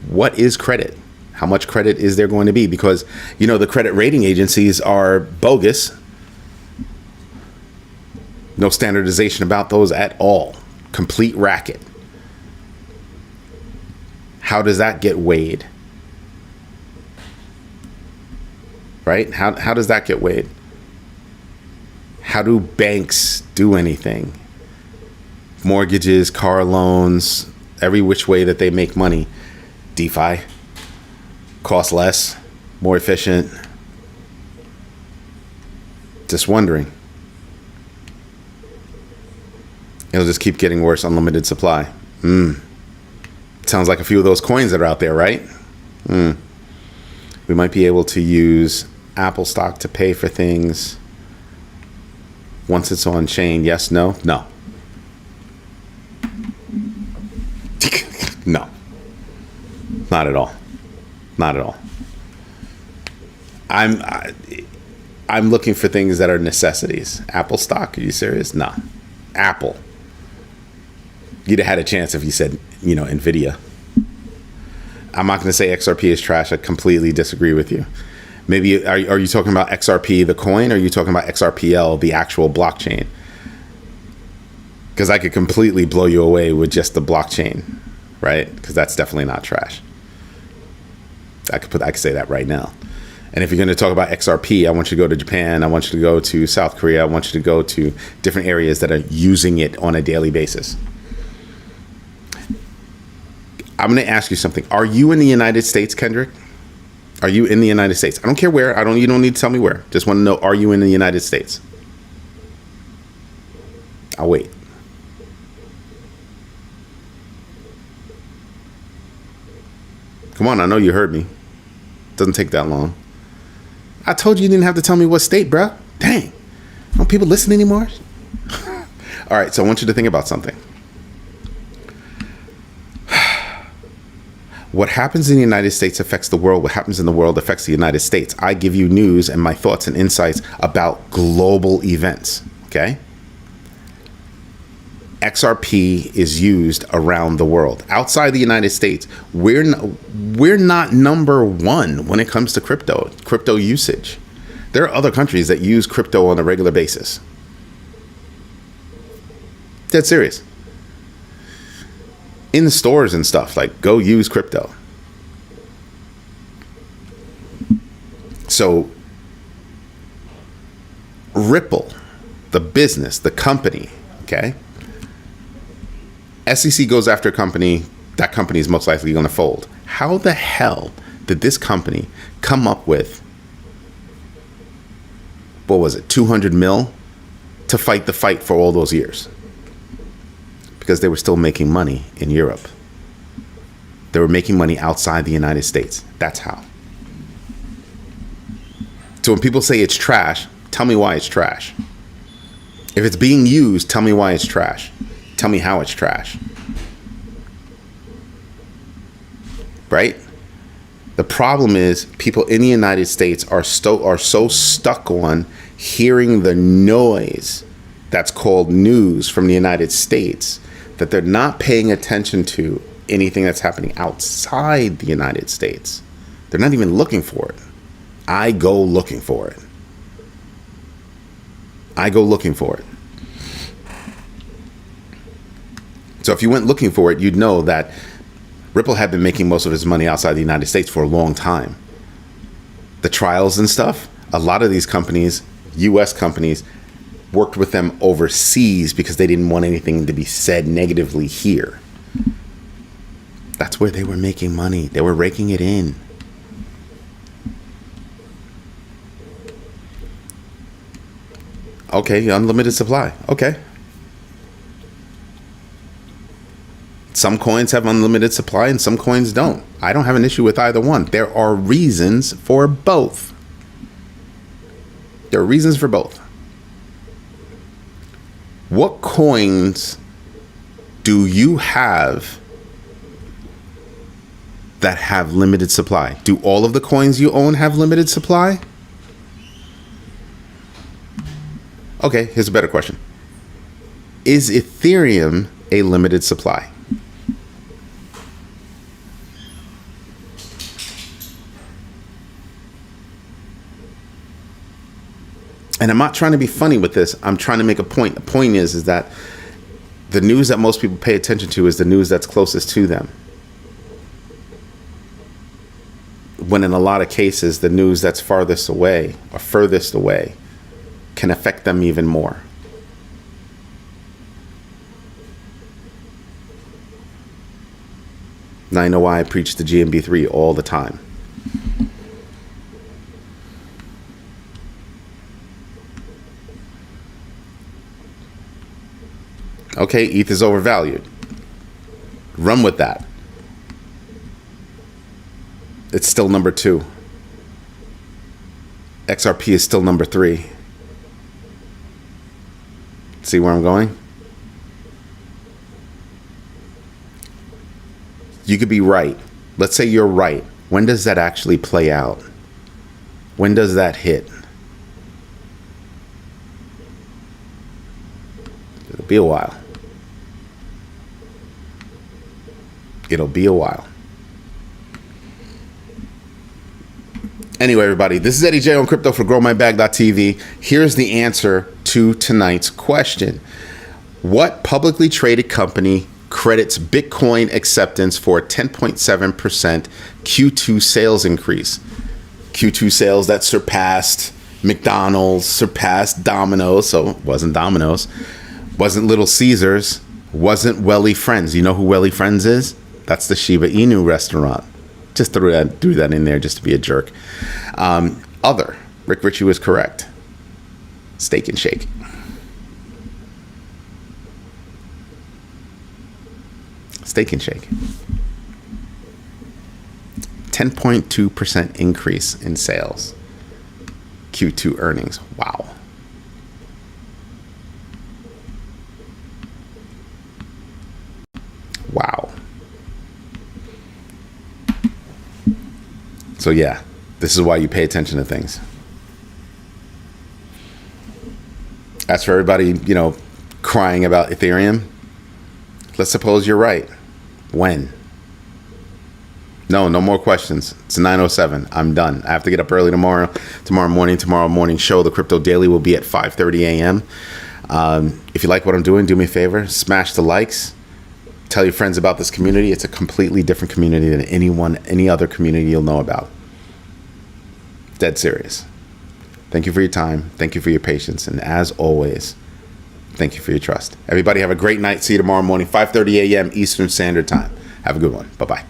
What is credit? How much credit is there going to be? Because, the credit rating agencies are bogus. No standardization about those at all. Complete racket. How does that get weighed? Right? How does that get weighed? How do banks do anything? Mortgages, car loans, every which way that they make money. DeFi. Cost less, more efficient. Just wondering. It'll just keep getting worse. Unlimited supply. Sounds like a few of those coins that are out there, right? We might be able to use Apple stock to pay for things once it's on chain. Yes, no, no. No. Not at all. Not at all. I'm looking for things that are necessities. Apple stock? Are you serious? No. Apple. You'd have had a chance if you said, Nvidia. I'm not going to say XRP is trash. I completely disagree with you. Maybe, are you talking about XRP, the coin, or are you talking about XRPL, the actual blockchain? Because I could completely blow you away with just the blockchain, right? Because that's definitely not trash. I could say that right now. And if you're going to talk about XRP, I want you to go to Japan. I want you to go to South Korea. I want you to go to different areas that are using it on a daily basis. I'm going to ask you something. Are you in the United States, Kendrick? Are you in the United States? I don't care where. You don't need to tell me where. Just want to know, are you in the United States? I'll wait. Come on, I know you heard me. Doesn't take that long. I told you didn't have to tell me what state, bro. Dang. Don't people listen anymore? All right, so I want you to think about something. What happens in the United States affects the world. What happens in the world affects the United States. I give you news and my thoughts and insights about global events, okay? XRP is used around the world. Outside the United States, we're not number one when it comes to crypto usage. There are other countries that use crypto on a regular basis. Dead serious. In the stores and stuff, like, go use crypto. So Ripple, the business, the company, okay? SEC goes after a company, that company is most likely going to fold. How the hell did this company come up with, what was it, 200 mil to fight the fight for all those years? Because they were still making money in Europe. They were making money outside the United States. That's how. So when people say it's trash, tell me why it's trash. If it's being used, tell me why it's trash. Tell me how it's trash. Right? The problem is people in the United States are so stuck on hearing the noise that's called news from the United States that they're not paying attention to anything that's happening outside the United States. They're not even looking for it. I go looking for it. I go looking for it. So if you went looking for it, you'd know that Ripple had been making most of its money outside the United States for a long time. The trials and stuff, a lot of these companies, US companies, worked with them overseas because they didn't want anything to be said negatively here. That's where they were making money. They were raking it in. Okay, unlimited supply. Okay. Some coins have unlimited supply and some coins don't. I don't have an issue with either one. There are reasons for both. There are reasons for both. What coins do you have that have limited supply? Do all of the coins you own have limited supply? Okay, here's a better question. Is Ethereum a limited supply? And I'm not trying to be funny with this. I'm trying to make a point. The point is that the news that most people pay attention to is the news that's closest to them. When in a lot of cases, the news that's farthest away or furthest away can affect them even more. Now I know why I preach the GMB3 all the time. Okay, ETH is overvalued. Run with that. It's still number 2. XRP is still number 3. See where I'm going? You could be right. Let's say you're right. When does that actually play out? When does that hit? It'll be a while. It'll be a while. Anyway, everybody, this is Eddie J on crypto for growmybag.tv. Here's the answer to tonight's question. What publicly traded company credits Bitcoin acceptance for a 10.7% Q2 sales increase? Q2 sales that surpassed McDonald's, surpassed Domino's. So it wasn't Domino's, wasn't Little Caesars, wasn't Welly Friends. You know who Welly Friends is? That's the Shiba Inu restaurant. Just threw that in there just to be a jerk. Other. Rick Ritchie was correct. Steak and Shake. Steak and Shake. 10.2% increase in sales. Q2 earnings. Wow. Wow. So yeah, this is why you pay attention to things. As for everybody, crying about Ethereum, let's suppose you're right. When? No more questions. It's 9:07. I'm done. I have to get up early tomorrow morning show. The Crypto Daily will be at 5:30 a.m. If you like what I'm doing, do me a favor, smash the likes. Tell your friends about this community. It's a completely different community than any other community you'll know about. Dead serious. Thank you for your time. Thank you for your patience. And as always, thank you for your trust. Everybody have a great night. See you tomorrow morning, 5:30 a.m. Eastern Standard Time. Have a good one. Bye-bye.